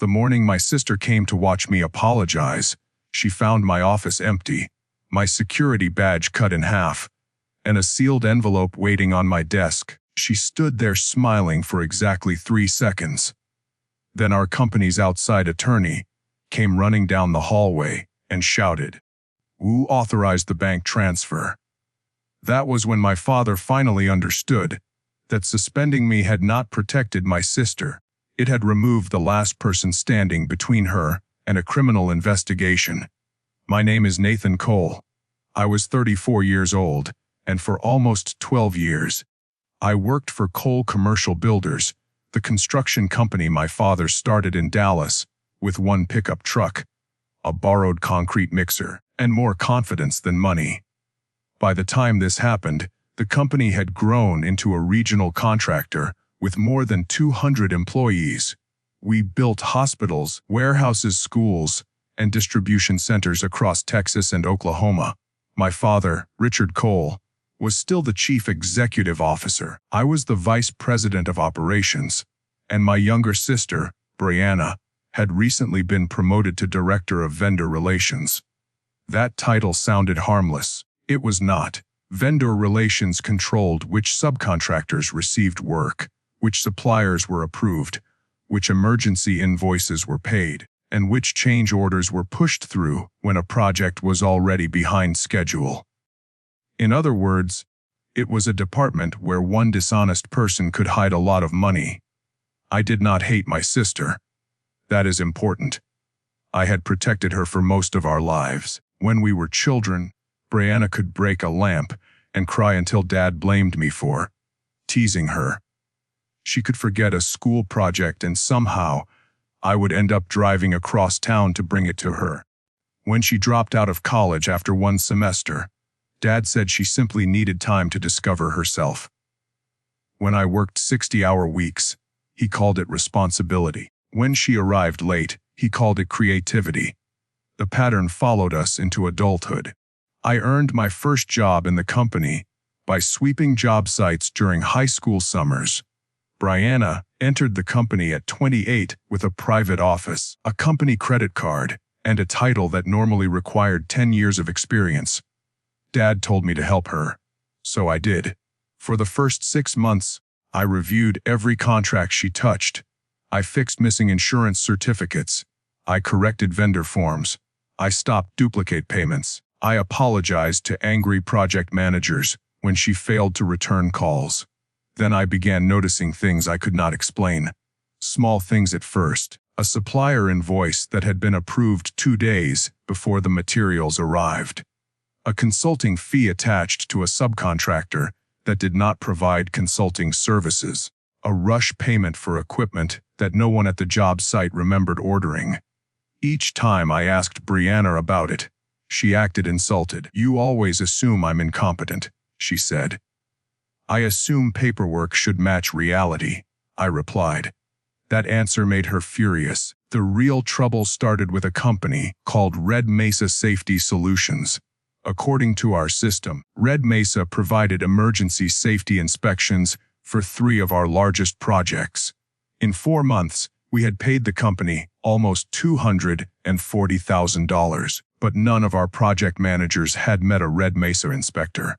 The morning my sister came to watch me apologize, she found my office empty, my security badge cut in half, and a sealed envelope waiting on my desk. She stood there smiling for exactly 3 seconds. Then our company's outside attorney came running down the hallway and shouted, "Who authorized the bank transfer?" That was when my father finally understood that suspending me had not protected my sister. It had removed the last person standing between her and a criminal investigation. My name is Nathan Cole. I was 34 years old, and for almost 12 years, I worked for Cole Commercial Builders, the construction company my father started in Dallas, with one pickup truck, a borrowed concrete mixer, and more confidence than money. By the time this happened, the company had grown into a regional contractor with more than 200 employees. We built hospitals, warehouses, schools, and distribution centers across Texas and Oklahoma. My father, Richard Cole, was still the chief executive officer. I was the vice president of operations, and my younger sister, Brianna, had recently been promoted to director of vendor relations. That title sounded harmless. It was not. Vendor relations controlled which subcontractors received work, which suppliers were approved, which emergency invoices were paid, and which change orders were pushed through when a project was already behind schedule. In other words, it was a department where one dishonest person could hide a lot of money. I did not hate my sister. That is important. I had protected her for most of our lives. When we were children, Brianna could break a lamp and cry until Dad blamed me for teasing her. She could forget a school project and somehow I would end up driving across town to bring it to her. When she dropped out of college after one semester, Dad said she simply needed time to discover herself. When I worked 60-hour weeks, he called it responsibility. When she arrived late, he called it creativity. The pattern followed us into adulthood. I earned my first job in the company by sweeping job sites during high school summers. Brianna entered the company at 28 with a private office, a company credit card, and a title that normally required 10 years of experience. Dad told me to help her, so I did. For the first 6 months, I reviewed every contract she touched. I fixed missing insurance certificates. I corrected vendor forms. I stopped duplicate payments. I apologized to angry project managers when she failed to return calls. Then I began noticing things I could not explain. Small things at first. A supplier invoice that had been approved 2 days before the materials arrived. A consulting fee attached to a subcontractor that did not provide consulting services. A rush payment for equipment that no one at the job site remembered ordering. Each time I asked Brianna about it, she acted insulted. "You always assume I'm incompetent," she said. "I assume paperwork should match reality," I replied. That answer made her furious. The real trouble started with a company called Red Mesa Safety Solutions. According to our system, Red Mesa provided emergency safety inspections for 3 of our largest projects. In 4 months, we had paid the company almost $240,000, but none of our project managers had met a Red Mesa inspector.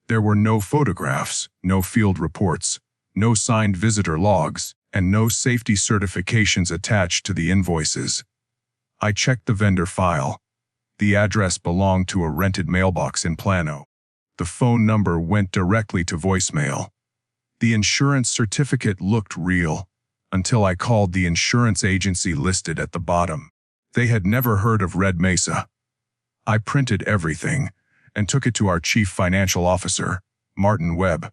There were no photographs, no field reports, no signed visitor logs, and no safety certifications attached to the invoices. I checked the vendor file. The address belonged to a rented mailbox in Plano. The phone number went directly to voicemail. The insurance certificate looked real, until I called the insurance agency listed at the bottom. They had never heard of Red Mesa. I printed everything and took it to our chief financial officer, Martin Webb.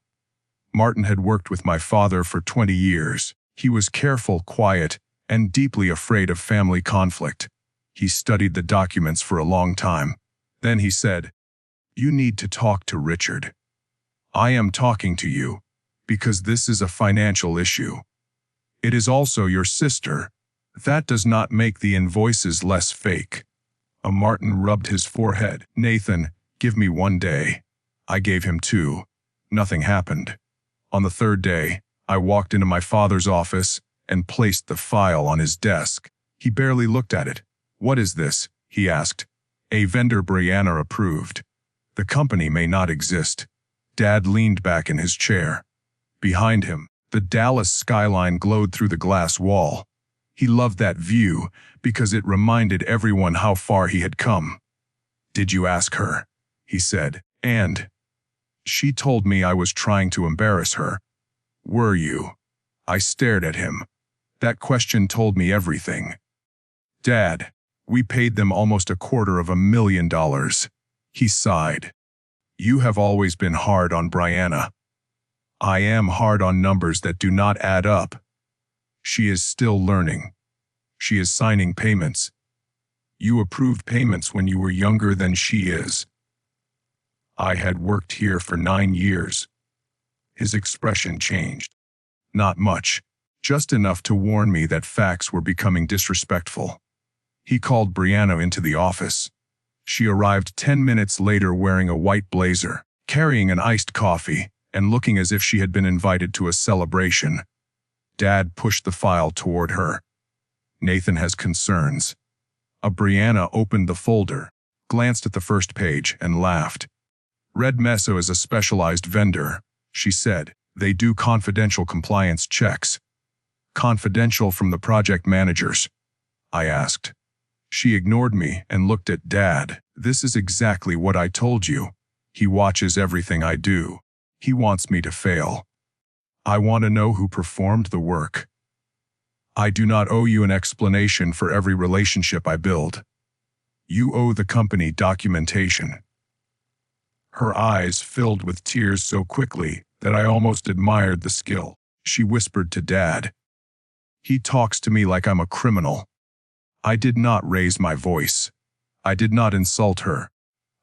Martin had worked with my father for 20 years. He was careful, quiet, and deeply afraid of family conflict. He studied the documents for a long time. Then he said, "You need to talk to Richard. I am talking to you because this is a financial issue. It is also your sister. That does not make the invoices less fake." Martin rubbed his forehead. "Nathan, give me 1 day." I gave him 2. Nothing happened. On the 3rd day, I walked into my father's office and placed the file on his desk. He barely looked at it. "What is this?" he asked. "A vendor Brianna approved. The company may not exist." Dad leaned back in his chair. Behind him, the Dallas skyline glowed through the glass wall. He loved that view because it reminded everyone how far he had come. "Did you ask her?" he said. "And she told me I was trying to embarrass her." "Were you?" I stared at him. That question told me everything. "Dad, we paid them almost $250,000. He sighed. "You have always been hard on Brianna." "I am hard on numbers that do not add up. She is still learning. She is signing payments. You approved payments when you were younger than she is." "I had worked here for 9 years. His expression changed. "Not much. Just enough to warn me that facts were becoming disrespectful." He called Brianna into the office. She arrived 10 minutes later wearing a white blazer, carrying an iced coffee, and looking as if she had been invited to a celebration. Dad pushed the file toward her. "Nathan has concerns." Brianna opened the folder, glanced at the first page, and laughed. "Red Meso is a specialized vendor," she said. "They do confidential compliance checks." "Confidential from the project managers?" I asked. She ignored me and looked at Dad. "This is exactly what I told you. He watches everything I do. He wants me to fail. I want to know who performed the work. I do not owe you an explanation for every relationship I build. You owe the company documentation." Her eyes filled with tears so quickly that I almost admired the skill. She whispered to Dad. "He talks to me like I'm a criminal." I did not raise my voice. I did not insult her.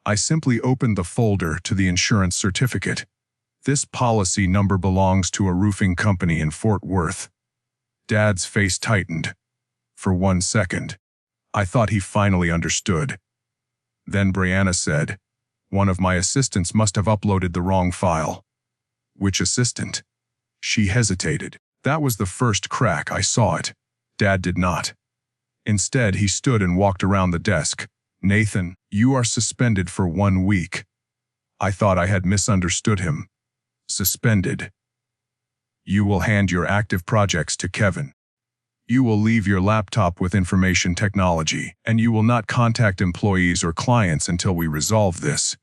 I simply opened the folder to the insurance certificate. "This policy number belongs to a roofing company in Fort Worth." Dad's face tightened. For 1 second, I thought he finally understood. Then Brianna said, "One of my assistants must have uploaded the wrong file." "Which assistant?" She hesitated. That was the first crack I saw it. Dad did not. Instead, he stood and walked around the desk. "Nathan, you are suspended for 1 week." I thought I had misunderstood him. "Suspended. You will hand your active projects to Kevin. You will leave your laptop with information technology, and you will not contact employees or clients until we resolve this."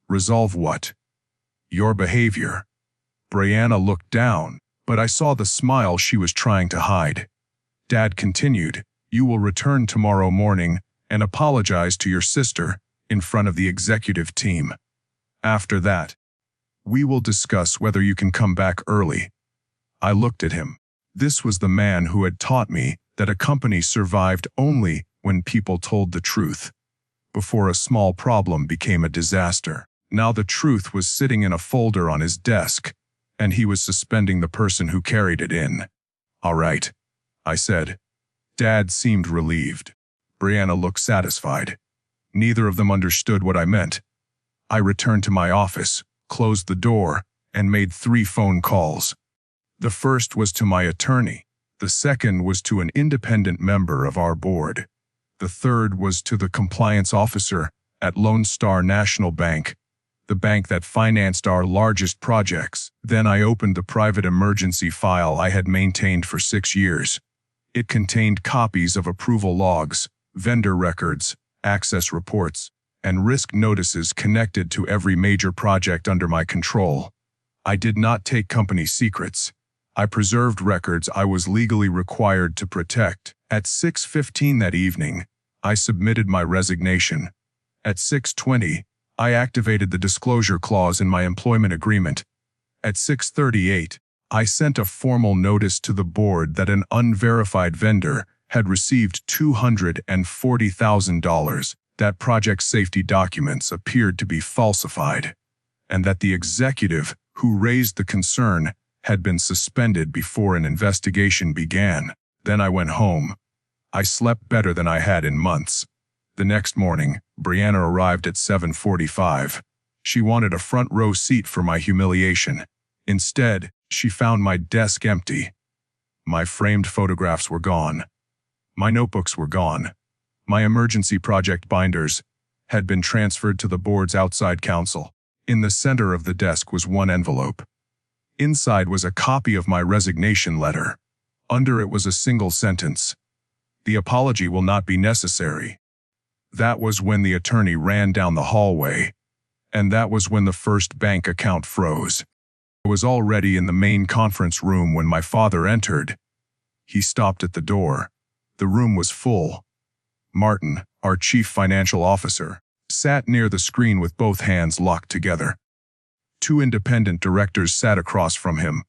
"Resolve what?" "Your behavior." Brianna looked down, but I saw the smile she was trying to hide. Dad continued, "You will return tomorrow morning and apologize to your sister in front of the executive team. After that, we will discuss whether you can come back early." I looked at him. This was the man who had taught me that a company survived only when people told the truth, before a small problem became a disaster. Now the truth was sitting in a folder on his desk, and he was suspending the person who carried it in. "All right," I said. Dad seemed relieved. Brianna looked satisfied. Neither of them understood what I meant. I returned to my office, closed the door, and made 3 phone calls. The first was to my attorney. The second was to an independent member of our board. The third was to the compliance officer at Lone Star National Bank, the bank that financed our largest projects. Then I opened the private emergency file I had maintained for 6 years. It contained copies of approval logs, vendor records, access reports, and risk notices connected to every major project under my control. I did not take company secrets. I preserved records I was legally required to protect. At 6:15 that evening, I submitted my resignation. At 6:20, I activated the disclosure clause in my employment agreement. At 6:38, I sent a formal notice to the board that an unverified vendor had received $240,000, that project safety documents appeared to be falsified, and that the executive who raised the concern had been suspended before an investigation began. Then I went home. I slept better than I had in months. The next morning, Brianna arrived at 7:45. She wanted a front row seat for my humiliation. Instead, she found my desk empty. My framed photographs were gone. My notebooks were gone. My emergency project binders had been transferred to the board's outside counsel. In the center of the desk was one envelope. Inside was a copy of my resignation letter. Under it was a single sentence: "The apology will not be necessary." That was when the attorney ran down the hallway, and that was when the first bank account froze. I was already in the main conference room when my father entered. He stopped at the door. The room was full. Martin, our chief financial officer, sat near the screen with both hands locked together. Two independent directors sat across from him.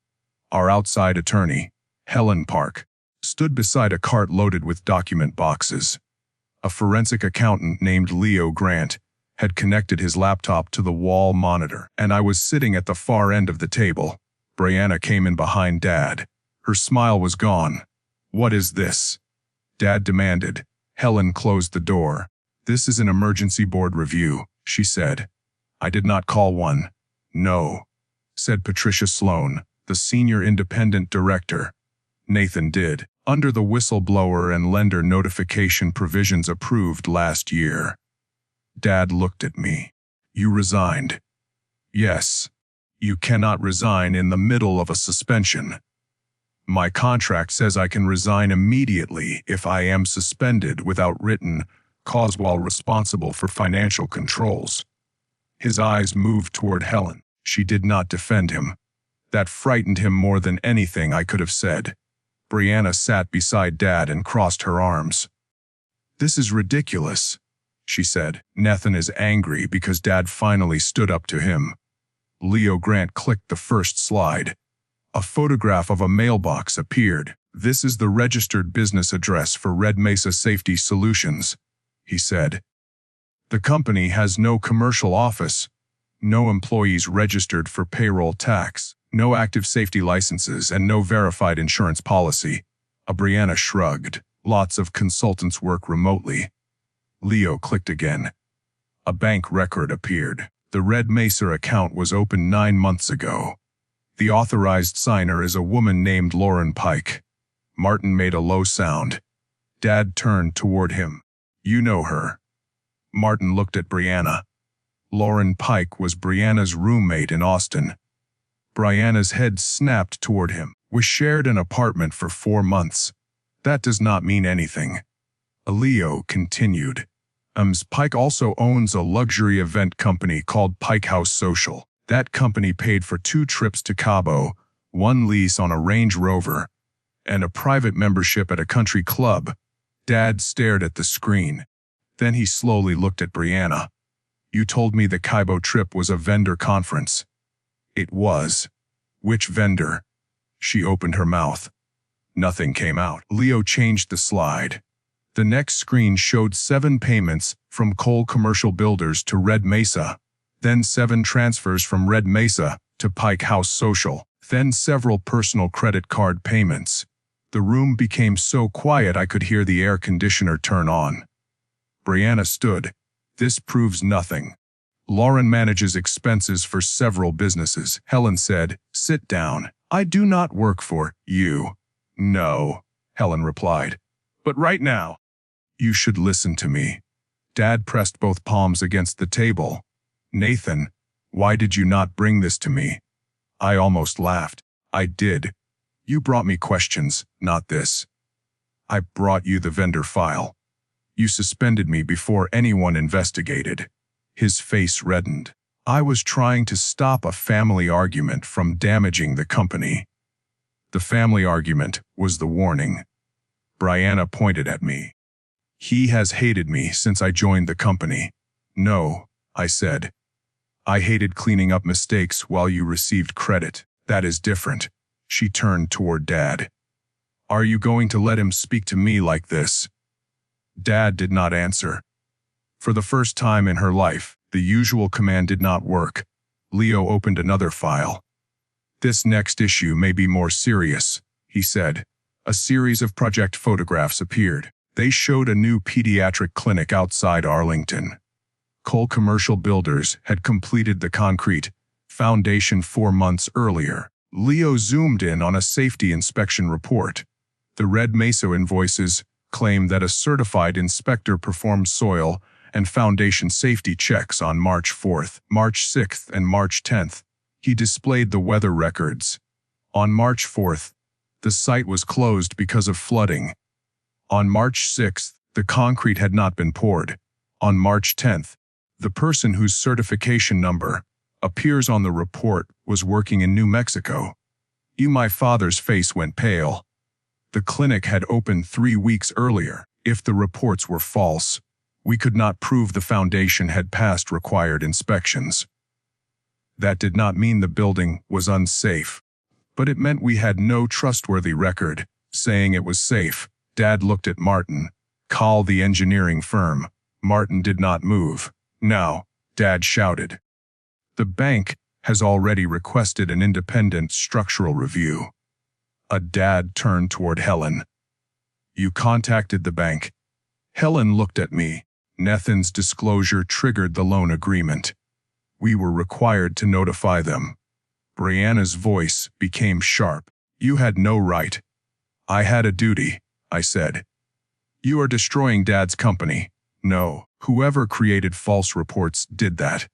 Our outside attorney, Helen Park, stood beside a cart loaded with document boxes. A forensic accountant named Leo Grant had connected his laptop to the wall monitor, and I was sitting at the far end of the table. Brianna came in behind Dad. Her smile was gone. "What is this?" Dad demanded. Helen closed the door. "This is an emergency board review," she said. "I did not call one." "No," said Patricia Sloan, the senior independent director. "Nathan did, under the whistleblower and lender notification provisions approved last year." Dad looked at me. "You resigned?" "Yes. You cannot resign in the middle of a suspension. My contract says I can resign immediately if I am suspended without written cause while responsible for financial controls." His eyes moved toward Helen. She did not defend him. That frightened him more than anything I could have said. Brianna sat beside Dad and crossed her arms. "This is ridiculous," she said. "Nathan is angry because Dad finally stood up to him." Leo Grant clicked the first slide. A photograph of a mailbox appeared. "This is the registered business address for Red Mesa Safety Solutions," he said. "The company has no commercial office, no employees registered for payroll tax, no active safety licenses, and no verified insurance policy." Brianna shrugged. "Lots of consultants work remotely." Leo clicked again. A bank record appeared. The Red Mesa account was opened 9 months ago. The authorized signer is a woman named Lauren Pike. Martin made a low sound. Dad turned toward him. "You know her." Martin looked at Brianna. Lauren Pike was Brianna's roommate in Austin. Brianna's head snapped toward him. "We shared an apartment for 4 months. That does not mean anything." Leo continued. Pike also owns a luxury event company called Pike House Social. That company paid for 2 trips to Cabo, 1 lease on a Range Rover, and a private membership at a country club. Dad stared at the screen. Then he slowly looked at Brianna. "You told me the Cabo trip was a vendor conference." "It was." "Which vendor?" She opened her mouth. Nothing came out. Leo changed the slide. The next screen showed 7 payments from Cole Commercial Builders to Red Mesa, then 7 transfers from Red Mesa to Pike House Social, then several personal credit card payments. The room became so quiet I could hear the air conditioner turn on. Brianna stood. "This proves nothing. Lauren manages expenses for several businesses." Helen said, "Sit down. I do not work for you." "No," Helen replied. "But right now, you should listen to me." Dad pressed both palms against the table. "Nathan, why did you not bring this to me?" I almost laughed. "I did. You brought me questions, not this. I brought you the vendor file. You suspended me before anyone investigated." His face reddened. "I was trying to stop a family argument from damaging the company." The family argument was the warning. Brianna pointed at me. "He has hated me since I joined the company." "No," I said. "I hated cleaning up mistakes while you received credit. That is different." She turned toward Dad. "Are you going to let him speak to me like this?" Dad did not answer. For the first time in her life, the usual command did not work. Leo opened another file. "This next issue may be more serious," he said. A series of project photographs appeared. They showed a new pediatric clinic outside Arlington. Cole Commercial Builders had completed the concrete foundation 4 months earlier. Leo zoomed in on a safety inspection report. The Red Mesa invoices, claimed that a certified inspector performed soil and foundation safety checks on March 4th, March 6th, and March 10th. He displayed the weather records. On March 4th, the site was closed because of flooding. On March 6th, the concrete had not been poured. On March 10th, the person whose certification number appears on the report was working in New Mexico. My father's face went pale. The clinic had opened 3 weeks earlier. If the reports were false, we could not prove the foundation had passed required inspections. That did not mean the building was unsafe, but it meant we had no trustworthy record saying it was safe. Dad looked at Martin. Call the engineering firm. Martin did not move. Now, Dad shouted. The bank has already requested an independent structural review. Dad turned toward Helen. You contacted the bank? Helen looked at me. Nathan's disclosure triggered the loan agreement. We were required to notify them. Brianna's voice became sharp. You had no right. I had a duty, I said. You are destroying Dad's company. No, whoever created false reports did that.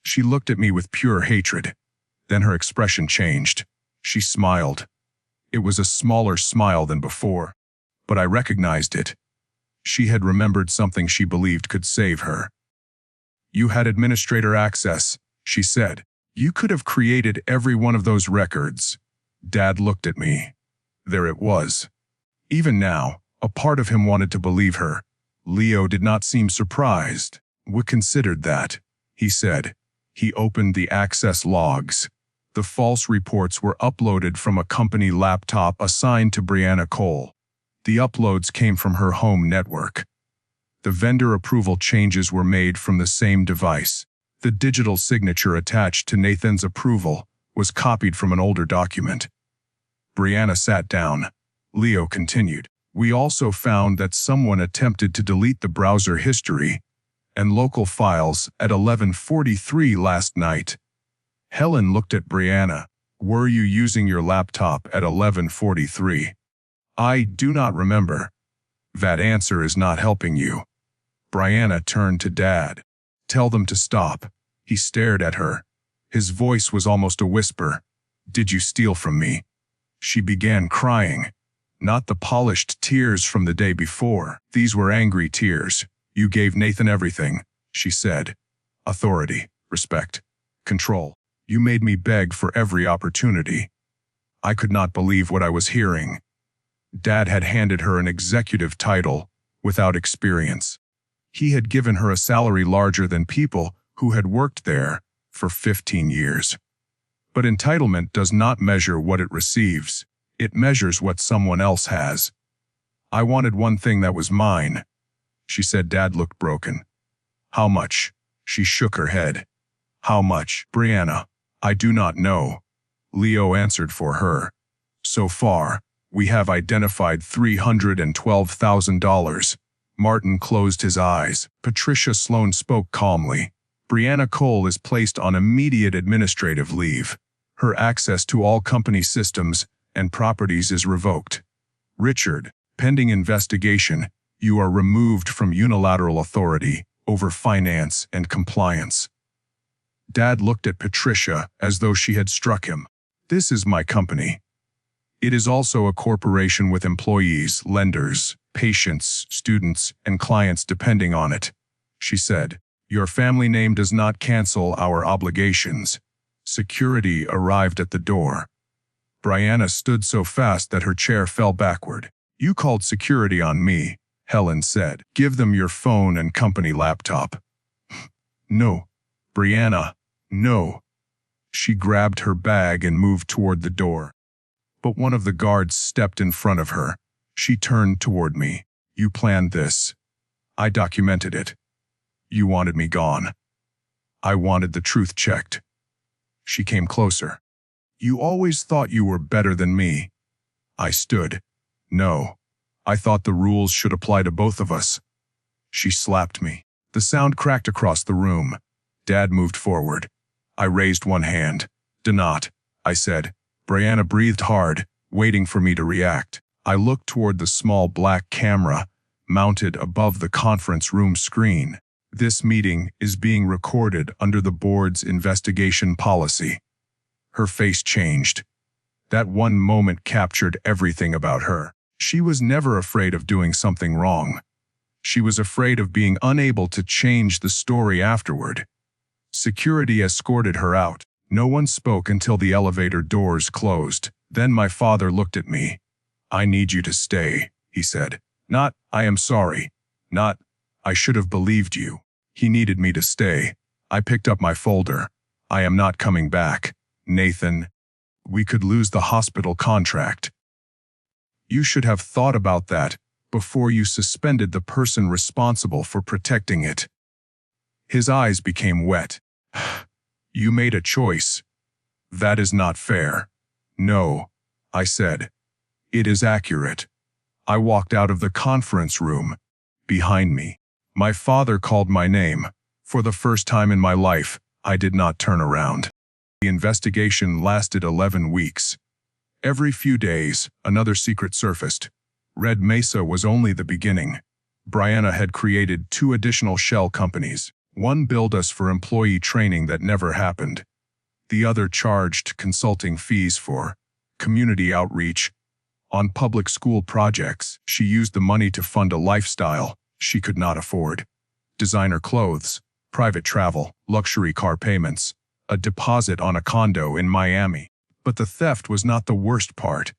She looked at me with pure hatred. Then her expression changed. She smiled. It was a smaller smile than before, but I recognized it. She had remembered something she believed could save her. You had administrator access, she said. You could have created every one of those records. Dad looked at me. There it was. Even now, a part of him wanted to believe her. Leo did not seem surprised. We considered that, he said. He opened the access logs. The false reports were uploaded from a company laptop assigned to Brianna Cole. The uploads came from her home network. The vendor approval changes were made from the same device. The digital signature attached to Nathan's approval was copied from an older document. Brianna sat down. Leo continued. We also found that someone attempted to delete the browser history and local files at 11:43 last night. Helen looked at Brianna. Were you using your laptop at 11:43? I do not remember. That answer is not helping you. Brianna turned to Dad. Tell them to stop. He stared at her. His voice was almost a whisper. Did you steal from me? She began crying. Not the polished tears from the day before. These were angry tears. You gave Nathan everything, she said. Authority, respect, control. You made me beg for every opportunity. I could not believe what I was hearing. Dad had handed her an executive title without experience. He had given her a salary larger than people who had worked there for 15 years. But entitlement does not measure what it receives. It measures what someone else has. I wanted one thing that was mine, she said. Dad looked broken. How much? She shook her head. How much? Brianna, I do not know. Leo answered for her. So far, we have identified $312,000. Martin closed his eyes. Patricia Sloan spoke calmly. Brianna Cole is placed on immediate administrative leave. Her access to all company systems and properties is revoked. Richard, pending investigation, you are removed from unilateral authority over finance and compliance. Dad looked at Patricia as though she had struck him. This is my company. It is also a corporation with employees, lenders, patients, students, and clients depending on it, she said. Your family name does not cancel our obligations. Security arrived at the door. Brianna stood so fast that her chair fell backward. You called security on me, Helen said. Give them your phone and company laptop. No. Brianna, no. She grabbed her bag and moved toward the door. But one of the guards stepped in front of her. She turned toward me. You planned this. I documented it. You wanted me gone. I wanted the truth checked. She came closer. You always thought you were better than me. I stood. No. I thought the rules should apply to both of us. She slapped me. The sound cracked across the room. Dad moved forward. I raised one hand. Do not, I said. Brianna breathed hard, waiting for me to react. I looked toward the small black camera mounted above the conference room screen. This meeting is being recorded under the board's investigation policy. Her face changed. That one moment captured everything about her. She was never afraid of doing something wrong. She was afraid of being unable to change the story afterward. Security escorted her out. No one spoke until the elevator doors closed. Then my father looked at me. "I need you to stay," he said. Not, "I am sorry." Not, "I should have believed you." He needed me to stay. I picked up my folder. "I am not coming back, Nathan. We could lose the hospital contract." "You should have thought about that before you suspended the person responsible for protecting it." His eyes became wet. "You made a choice. That is not fair." "No," I said. "It is accurate." I walked out of the conference room. Behind me, my father called my name. For the first time in my life, I did not turn around. The investigation lasted 11 weeks. Every few days, another secret surfaced. Red Mesa was only the beginning. Brianna had created 2 additional shell companies. One billed us for employee training that never happened. The other charged consulting fees for community outreach. On public school projects, she used the money to fund a lifestyle she could not afford. Designer clothes, private travel, luxury car payments, a deposit on a condo in Miami. But the theft was not the worst part.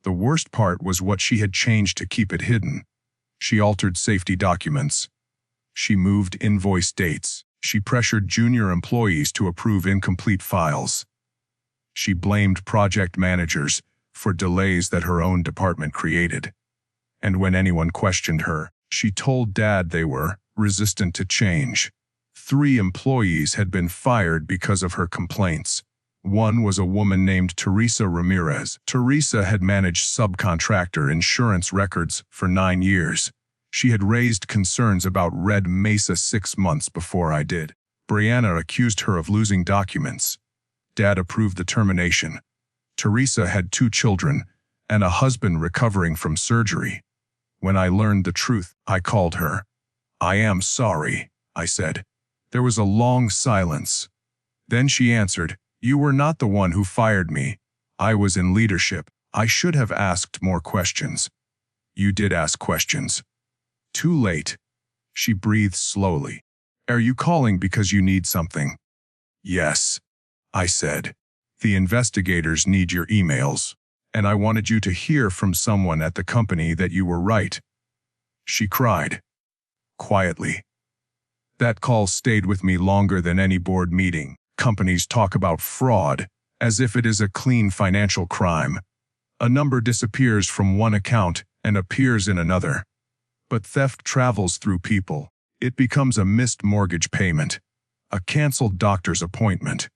The worst part was what she had changed to keep it hidden. She altered safety documents. She moved invoice dates. She pressured junior employees to approve incomplete files. She blamed project managers for delays that her own department created. And when anyone questioned her, she told Dad they were resistant to change. 3 employees had been fired because of her complaints. One was a woman named Teresa Ramirez. Teresa had managed subcontractor insurance records for 9 years. She had raised concerns about Red Mesa 6 months before I did. Brianna accused her of losing documents. Dad approved the termination. Teresa had 2 children and a husband recovering from surgery. When I learned the truth, I called her. "I am sorry," I said. There was a long silence. Then she answered, "You were not the one who fired me. I was in leadership. I should have asked more questions." "You did ask questions." "Too late." She breathed slowly. "Are you calling because you need something?" "Yes," I said. "The investigators need your emails, and I wanted you to hear from someone at the company that you were right." She cried. Quietly. That call stayed with me longer than any board meeting. Companies talk about fraud as if it is a clean financial crime. A number disappears from one account and appears in another. But theft travels through people. It becomes a missed mortgage payment, a canceled doctor's appointment,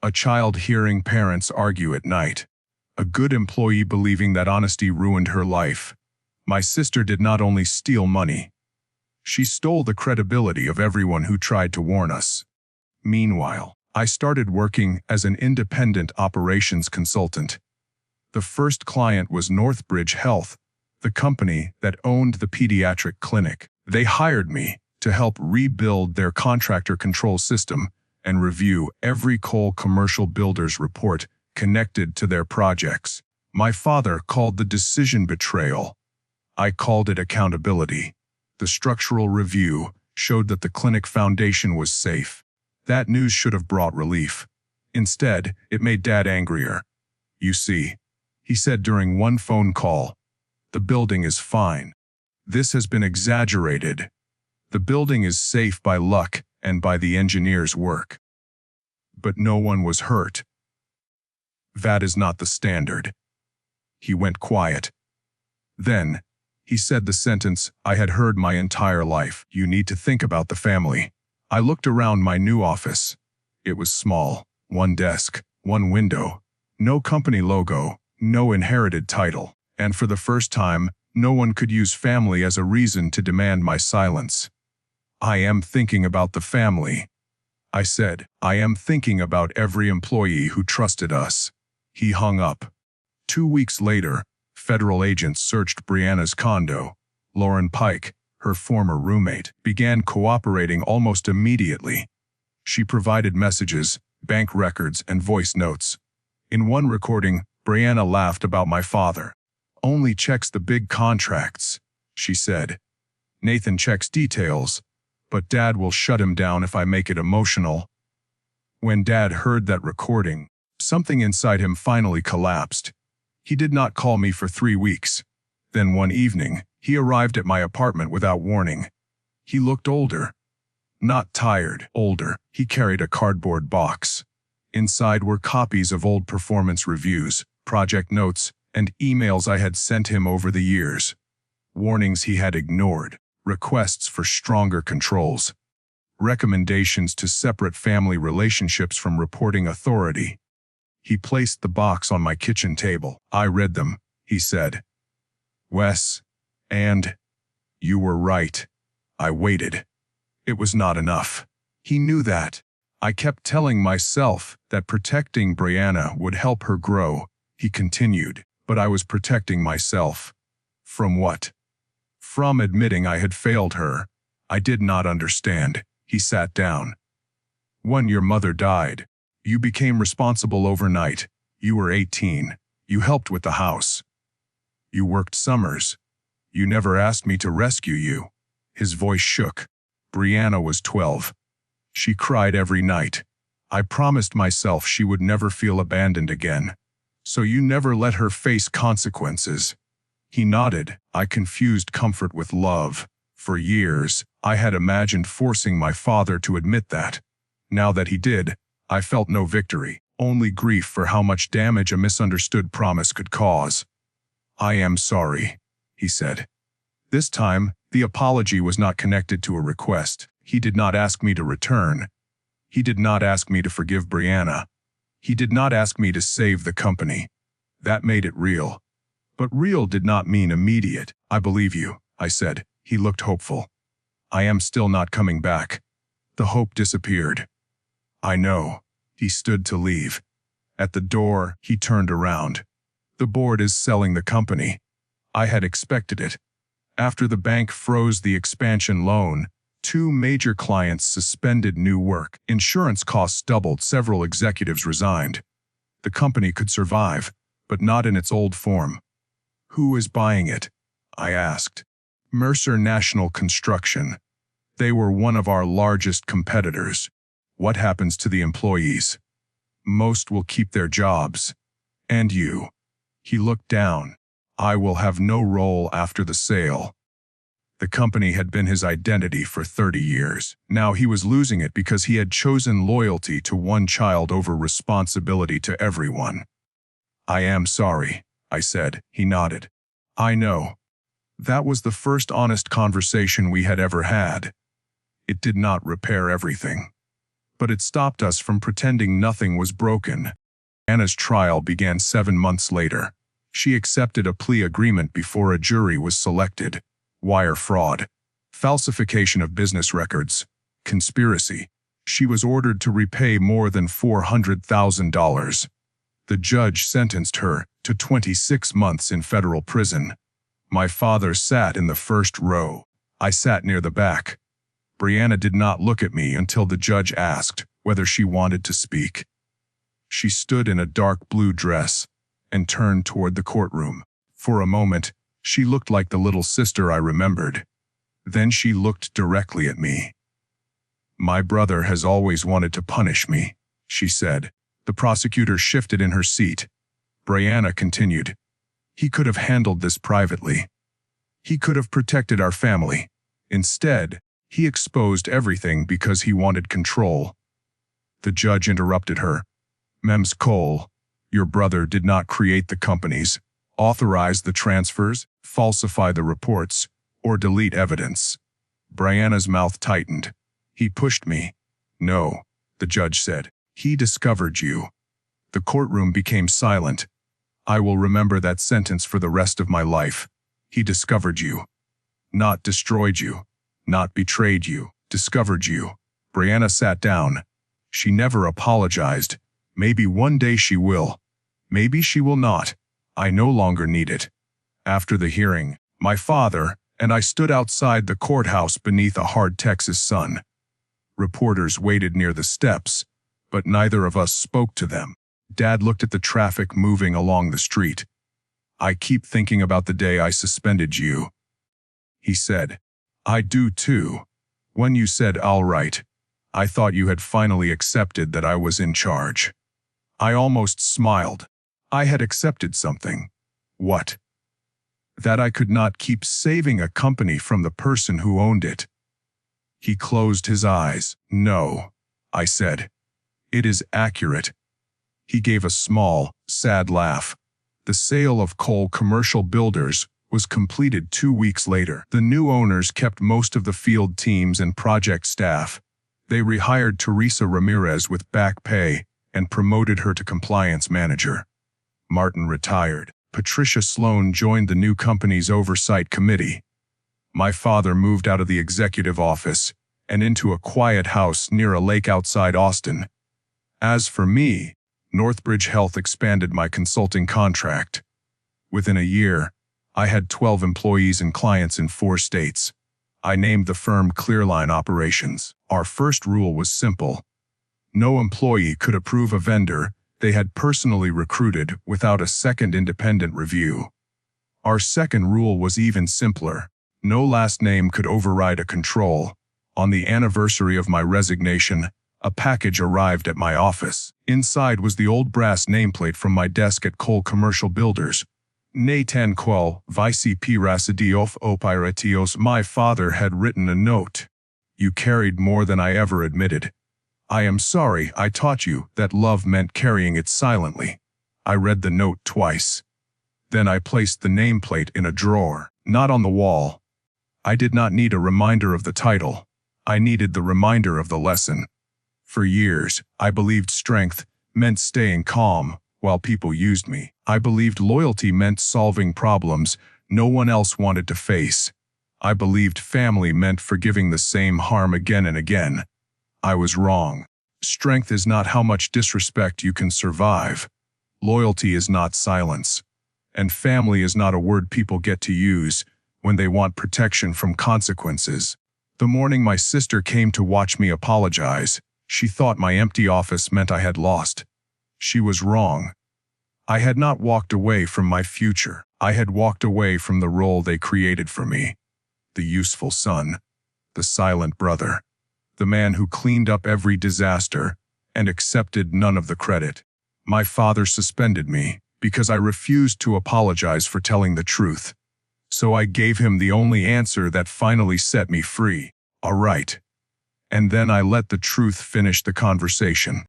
a child hearing parents argue at night, a good employee believing that honesty ruined her life. My sister did not only steal money, she stole the credibility of everyone who tried to warn us. Meanwhile, I started working as an independent operations consultant. The first client was Northbridge Health, the company that owned the pediatric clinic. They hired me to help rebuild their contractor control system and review every coal commercial builder's report connected to their projects. My father called the decision betrayal. I called it accountability. The structural review showed that the clinic foundation was safe. That news should have brought relief. Instead, it made Dad angrier. "You see," he said during one phone call, "the building is fine. This has been exaggerated. The building is safe by luck and by the engineer's work." But no one was hurt. That is not the standard. He went quiet. Then, he said the sentence I had heard my entire life. "You need to think about the family." I looked around my new office. It was small. 1 desk, 1 window, no company logo, no inherited title. And for the first time, no one could use family as a reason to demand my silence. "I am thinking about the family," I said. "I am thinking about every employee who trusted us." He hung up. 2 weeks later, federal agents searched Brianna's condo. Lauren Pike, her former roommate, began cooperating almost immediately. She provided messages, bank records, and voice notes. In one recording, Brianna laughed about my father. "Only checks the big contracts," she said. "Nathan checks details, but Dad will shut him down if I make it emotional." When Dad heard that recording, something inside him finally collapsed. He did not call me for 3 weeks. Then one evening, he arrived at my apartment without warning. He looked older. Not tired, older. He carried a cardboard box. Inside were copies of old performance reviews, project notes, and emails I had sent him over the years. Warnings he had ignored, requests for stronger controls, recommendations to separate family relationships from reporting authority. He placed the box on my kitchen table. "I read them," he said. "Wes, and you were right." I waited. It was not enough. He knew that. I kept telling myself that protecting Brianna would help her grow. He continued, "But I was protecting myself." From what? From admitting I had failed her. I did not understand. He sat down. "When your mother died, you became responsible overnight. You were 18. You helped with the house. You worked summers. You never asked me to rescue you." His voice shook. "Brianna was 12. She cried every night. I promised myself she would never feel abandoned again. So you never let her face consequences." He nodded. I confused comfort with love. For years, I had imagined forcing my father to admit that. Now that he did, I felt no victory, only grief for how much damage a misunderstood promise could cause. "I am sorry," he said. This time, the apology was not connected to a request. He did not ask me to return. He did not ask me to forgive Brianna. He did not ask me to save the company. That made it real. But real did not mean immediate. "I believe you," I said. He looked hopeful. "I am still not coming back." The hope disappeared. "I know." He stood to leave. At the door, he turned around. "The board is selling the company." I had expected it. After the bank froze the expansion loan, 2 major clients suspended new work. Insurance costs doubled. Several executives resigned. The company could survive, but not in its old form. "Who is buying it?" I asked. "Mercer National Construction. They were one of our largest competitors." "What happens to the employees?" "Most will keep their jobs. And you." He looked down. "I will have no role after the sale." The company had been his identity for 30 years. Now he was losing it because he had chosen loyalty to one child over responsibility to everyone. "I am sorry," I said. He nodded. "I know." That was the first honest conversation we had ever had. It did not repair everything, but it stopped us from pretending nothing was broken. Anna's trial began 7 months later. She accepted a plea agreement before a jury was selected. Wire fraud, falsification of business records, conspiracy. She was ordered to repay more than $400,000. The judge sentenced her to 26 months in federal prison. My father sat in the first row. I sat near the back. Brianna did not look at me until the judge asked whether she wanted to speak. She stood in a dark blue dress and turned toward the courtroom. For a moment, she looked like the little sister I remembered. Then she looked directly at me. "My brother has always wanted to punish me," she said. The prosecutor shifted in her seat. Brianna continued. "He could have handled this privately. He could have protected our family. Instead, he exposed everything because he wanted control." The judge interrupted her. "Ms. Cole, your brother did not create the companies, authorize the transfers, falsify the reports, or delete evidence." Brianna's mouth tightened. "He pushed me." "No," the judge said. "He discovered you." The courtroom became silent. I will remember that sentence for the rest of my life. He discovered you. Not destroyed you. Not betrayed you. Discovered you. Brianna sat down. She never apologized. Maybe one day she will. Maybe she will not. I no longer need it. After the hearing, my father, and I stood outside the courthouse beneath a hard Texas sun. Reporters waited near the steps, but neither of us spoke to them. Dad looked at the traffic moving along the street. "I keep thinking about the day I suspended you," he said. "I do too. When you said, 'all right,' I thought you had finally accepted that I was in charge." I almost smiled. I had accepted something. What? That I could not keep saving a company from the person who owned it. He closed his eyes. "No," I said. "It is accurate." He gave a small, sad laugh. The sale of Cole Commercial Builders was completed 2 weeks later. The new owners kept most of the field teams and project staff. They rehired Teresa Ramirez with back pay and promoted her to compliance manager. Martin retired. Patricia Sloan joined the new company's oversight committee. My father moved out of the executive office and into a quiet house near a lake outside Austin. As for me, Northbridge Health expanded my consulting contract. Within a year, I had 12 employees and clients in 4 states. I named the firm Clearline Operations. Our first rule was simple. No employee could approve a vendor they had personally recruited without a second independent review. Our second rule was even simpler. No last name could override a control. On the anniversary of my resignation, a package arrived at my office. Inside was the old brass nameplate from my desk at Cole Commercial Builders. Nathan Quell, Vice Presidiof Operations. My father had written a note. "You carried more than I ever admitted. I am sorry I taught you that love meant carrying it silently." I read the note twice. Then I placed the nameplate in a drawer, not on the wall. I did not need a reminder of the title. I needed the reminder of the lesson. For years, I believed strength meant staying calm while people used me. I believed loyalty meant solving problems no one else wanted to face. I believed family meant forgiving the same harm again and again. I was wrong. Strength is not how much disrespect you can survive. Loyalty is not silence. And family is not a word people get to use when they want protection from consequences. The morning my sister came to watch me apologize, she thought my empty office meant I had lost. She was wrong. I had not walked away from my future. I had walked away from the role they created for me. The useful son. The silent brother. The man who cleaned up every disaster and accepted none of the credit. My father suspended me because I refused to apologize for telling the truth. So I gave him the only answer that finally set me free. "All right." And then I let the truth finish the conversation.